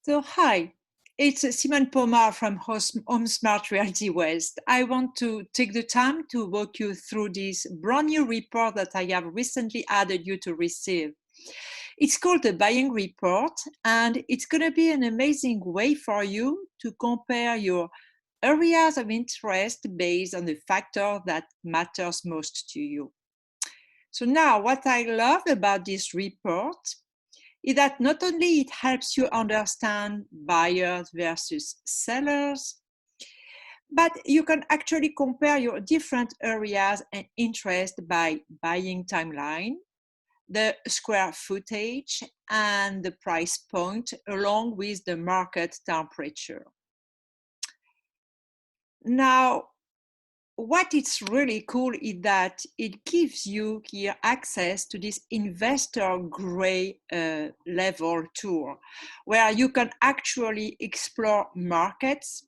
So, hi, it's Simone Pomar from Home Smart Reality West. I want to take the time to walk you through this brand new report that I have recently added you to receive. It's called the Buying Report, and it's going to be an amazing way for you to compare your areas of interest based on the factor that matters most to you. So now, what I love about this report is that not only it helps you understand buyers versus sellers, but you can actually compare your different areas and interest by buying timeline, the square footage, and the price point, along with the market temperature. Now, what is really cool is that it gives you here access to this investor grade level tool, where you can actually explore markets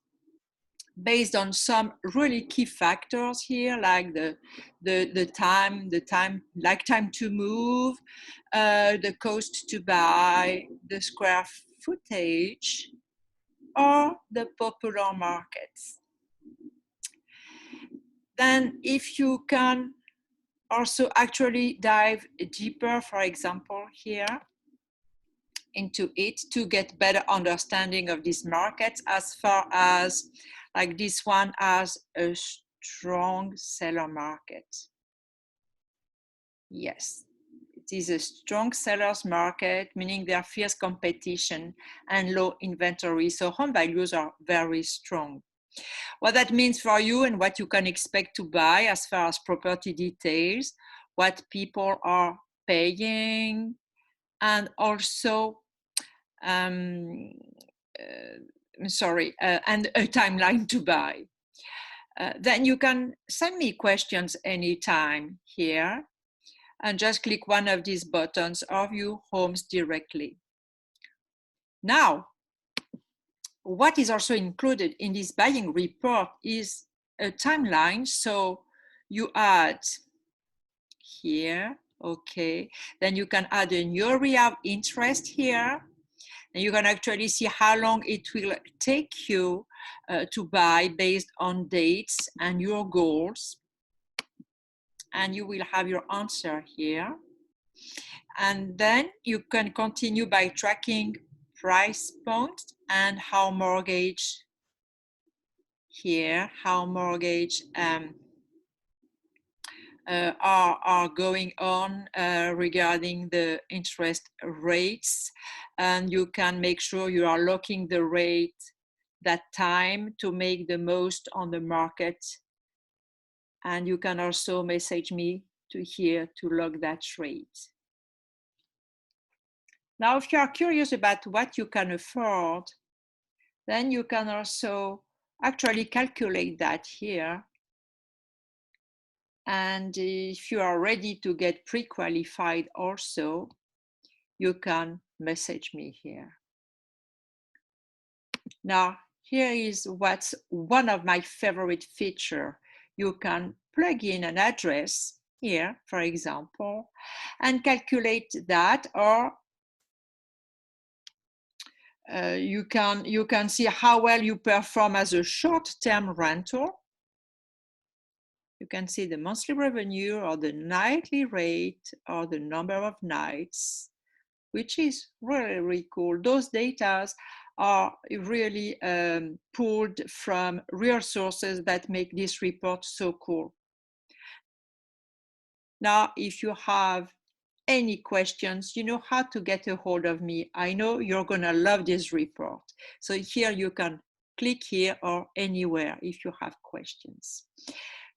based on some really key factors here, like the time to move, the cost to buy, the square footage, or the popular markets. Then if you can also actually dive deeper, for example, here into it to get better understanding of these markets, as far as like this one as a strong seller market. Yes, it is a strong seller's market, meaning there are fierce competition and low inventory. So home values are very strong. What that means for you and what you can expect to buy as far as property details, what people are paying, and also and a timeline to buy. Then you can send me questions anytime here and just click one of these buttons or view homes directly. Now, what is also included in this buying report is a timeline. So you add here, okay, then you can add a new area of interest here, and you can actually see how long it will take you to buy based on dates and your goals, and you will have your answer here. And then you can continue by tracking price point and how mortgage here, how mortgage are going on regarding the interest rates, and you can make sure you are locking the rate that time to make the most on the market. And you can also message me to here to lock that rate. Now, if you are curious about what you can afford, then you can also actually calculate that here. And if you are ready to get pre-qualified also, you can message me here. Now, here is what's one of my favorite features. You can plug in an address here, for example, and calculate that, or you can see how well you perform as a short-term rental. You can see the monthly revenue or the nightly rate or the number of nights, which is really, really cool. Those data are really pulled from real sources that make this report so cool. Now, if you have any questions, you know how to get a hold of me. I know you're gonna love this report. So here you can click here or anywhere if you have questions.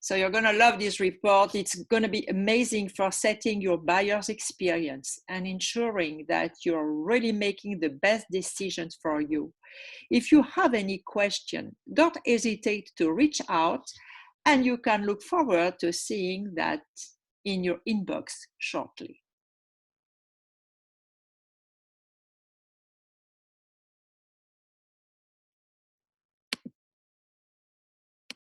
So you're gonna love this report. It's gonna be amazing for setting your buyer's experience and ensuring that you're really making the best decisions for you. If you have any question, don't hesitate to reach out, and you can look forward to seeing that in your inbox shortly.